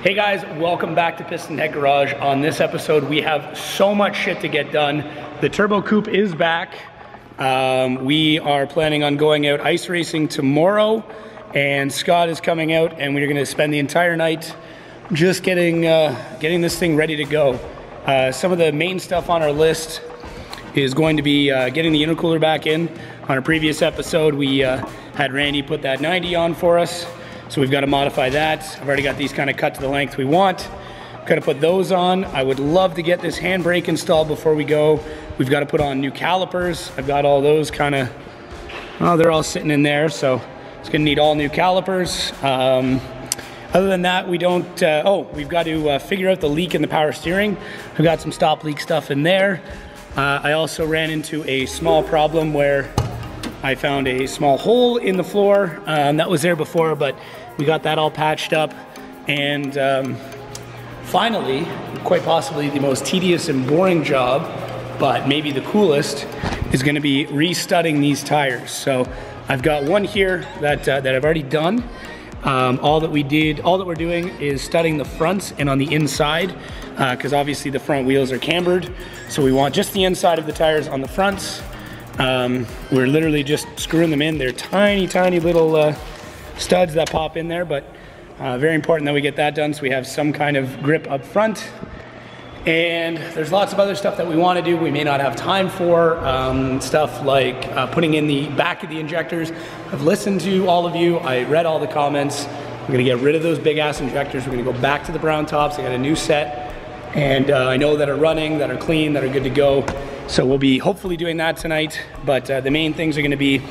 Hey guys, welcome back to Pistonhead Garage. On this episode, we have so much shit to get done. The Turbo Coupe is back. We are planning on going out ice racing tomorrow, and Scott is coming out, and we're gonna spend the entire night just getting this thing ready to go. Some of the main stuff on our list is going to be getting the intercooler back in. On a previous episode, we had Randy put that 90 on for us. So we've got to modify that. I've already got these kind of cut to the length we want. Got to put those on. I would love to get this handbrake installed before we go. We've got to put on new calipers. I've got all those kind of, oh, they're all sitting in there. So it's gonna need all new calipers. Other than that, we don't, we've got to figure out the leak in the power steering. I've got some stop leak stuff in there. I also ran into a small problem where I found a small hole in the floor. That was there before, but we got that all patched up. And finally, quite possibly the most tedious and boring job, but maybe the coolest, is gonna be restudding these tires. So I've got one here that I've already done. All that we're doing is studding the fronts and on the inside, because obviously the front wheels are cambered. So we want just the inside of the tires on the fronts. We're literally just screwing them in. They're tiny, tiny little studs that pop in there, but very important that we get that done so we have some kind of grip up front. And there's lots of other stuff that we want to do we may not have time for. Stuff like putting in the back of the injectors. I've listened to all of you. I read all the comments. We're gonna get rid of those big ass injectors. We're gonna go back to the brown tops. I got a new set, and I know that are running, that are clean, that are good to go. So we'll be hopefully doing that tonight. But the main things are gonna be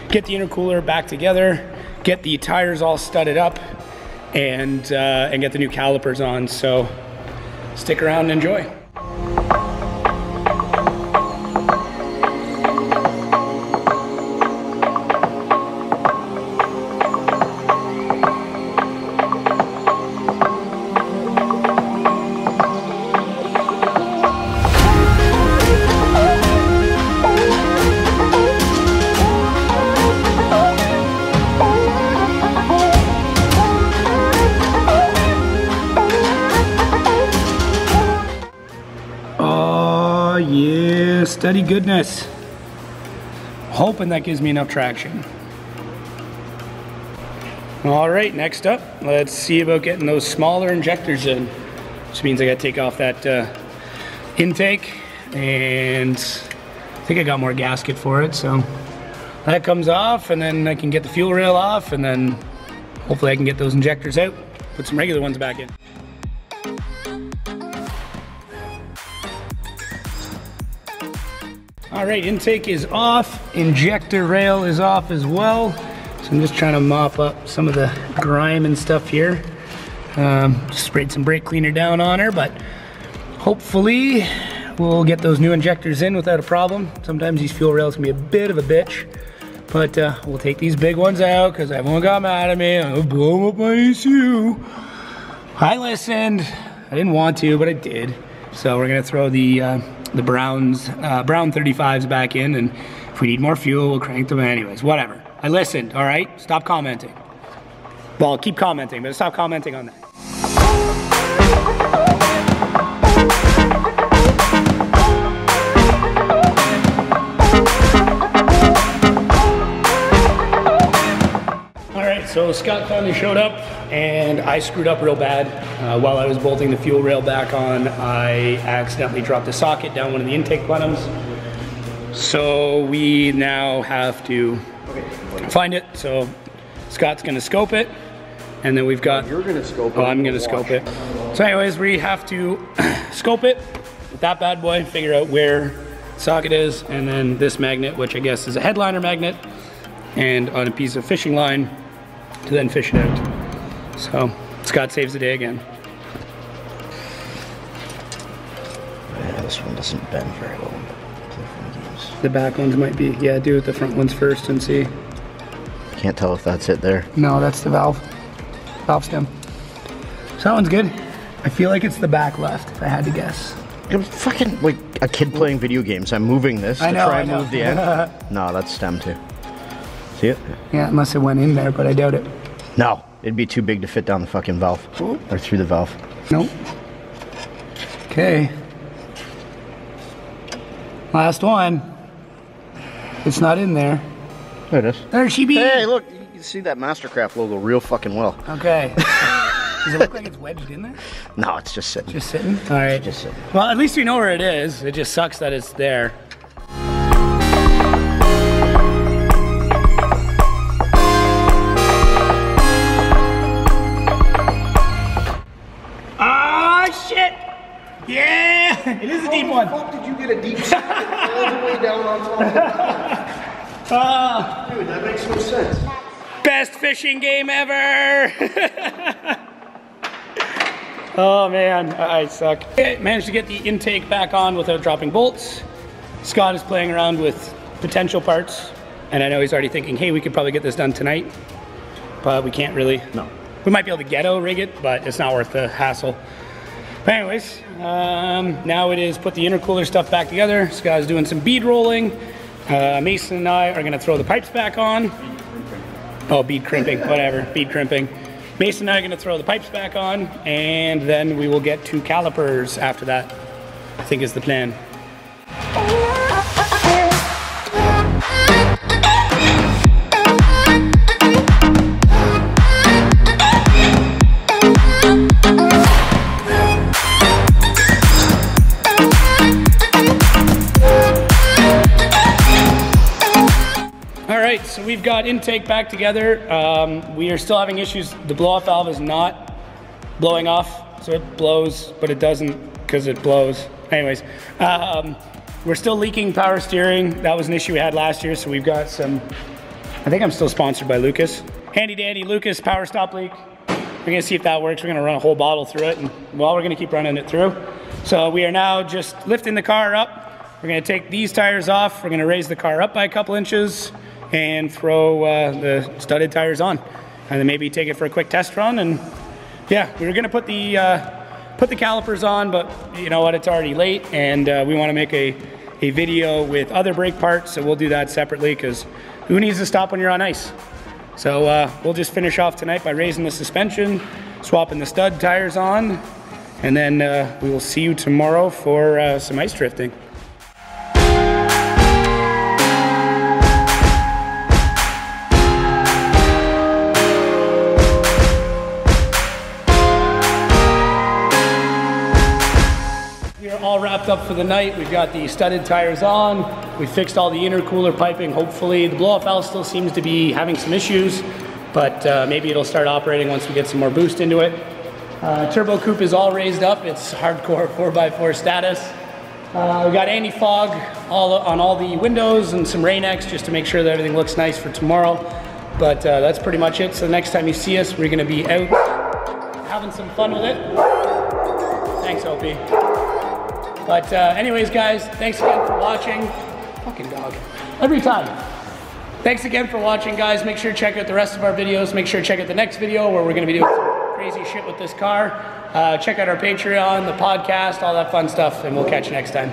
get the intercooler back together, get the tires all studded up, and get the new calipers on. So stick around and enjoy. Yeah, steady goodness. Hoping that gives me enough traction. All right, next up, let's see about getting those smaller injectors in. Which means I gotta take off that intake, and I think I got more gasket for it, so that comes off, and then I can get the fuel rail off, and then hopefully I can get those injectors out, put some regular ones back in. All right, intake is off, injector rail is off as well. So I'm just trying to mop up some of the grime and stuff here. Just sprayed some brake cleaner down on her, but hopefully we'll get those new injectors in without a problem. Sometimes these fuel rails can be a bit of a bitch, but we'll take these big ones out because everyone got mad at me. I'm gonna blow up my ECU. I listened. I didn't want to, but I did. So we're gonna throw the brown 35s back in, and if we need more fuel, we'll crank them anyways, whatever. I listened, all right? Stop commenting. Well, keep commenting, but stop commenting on that. All right, so Scott finally showed up, and I screwed up real bad. While I was bolting the fuel rail back on, I accidentally dropped a socket down one of the intake plenums. So we now have to find it. So Scott's gonna scope it, and then we've got— You're gonna scope it. Oh, I'm gonna scope it. So anyways, we have to scope it with that bad boy, figure out where the socket is, and then this magnet, which I guess is a headliner magnet, and on a piece of fishing line to then fish it out. So Scott saves the day again. Yeah, this one doesn't bend very well. The back ones might be, yeah, do it the front ones first and see. Can't tell if that's it there. No, that's the valve stem. So that one's good. I feel like it's the back left, if I had to guess. It was fucking like a kid playing video games. I'm moving this to try and move the end. No, that's stem too. See it? Yeah, unless it went in there, but I doubt it. No, it'd be too big to fit down the fucking valve. Ooh. Or through the valve. Nope. Okay. Last one. It's not in there. There it is. There she be. Hey, look, you can see that Mastercraft logo real fucking well. Okay. Does it look like it's wedged in there? No, it's just sitting. Just sitting? All right. Just sitting. Well, at least we know where it is. It just sucks that it's there. Ah, shit! Yeah! It is a deep one. How the fuck did you get a deep socket all the way down on top of the valve? Dude, that makes no sense. Best fishing game ever! Oh man, I suck. Okay, managed to get the intake back on without dropping bolts. Scott is playing around with potential parts, and I know he's already thinking, hey, we could probably get this done tonight, but we can't really. No. We might be able to ghetto rig it, but it's not worth the hassle. But anyways, now it is put the intercooler stuff back together. Scott is doing some bead rolling. Mason and I are gonna throw the pipes back on. Oh, bead crimping, whatever, bead crimping. Mason and I are gonna throw the pipes back on, and then we will get 2 calipers after that, I think is the plan. So we've got intake back together. We are still having issues. The blow-off valve is not blowing off. So it blows, but it doesn't because it blows. Anyways, we're still leaking power steering. That was an issue we had last year. So we've got some, I think I'm still sponsored by Lucas. Handy dandy Lucas power stop leak. We're gonna see if that works. We're gonna run a whole bottle through it, and well, we're gonna keep running it through. So we are now just lifting the car up. We're gonna take these tires off. We're gonna raise the car up by a couple inches and throw the studded tires on, and then maybe take it for a quick test run. And yeah, we were gonna put the calipers on, but you know what, it's already late, and we wanna make a video with other brake parts, so we'll do that separately, because who needs to stop when you're on ice? So we'll just finish off tonight by raising the suspension, swapping the stud tires on, and then we will see you tomorrow for some ice drifting. All wrapped up for the night. We've got the studded tires on. We fixed all the intercooler piping, hopefully. The blow-off valve still seems to be having some issues, but maybe it'll start operating once we get some more boost into it. Turbo coupe is all raised up. It's hardcore 4x4 status. We got anti-fog on all the windows and some Rain-X just to make sure that everything looks nice for tomorrow. But that's pretty much it. So the next time you see us, we're gonna be out having some fun with it. Thanks, Opie. But anyways, guys, thanks again for watching. Fucking dog. Every time. Thanks again for watching, guys. Make sure to check out the rest of our videos. Make sure to check out the next video where we're going to be doing some crazy shit with this car. Check out our Patreon, the podcast, all that fun stuff, and we'll catch you next time.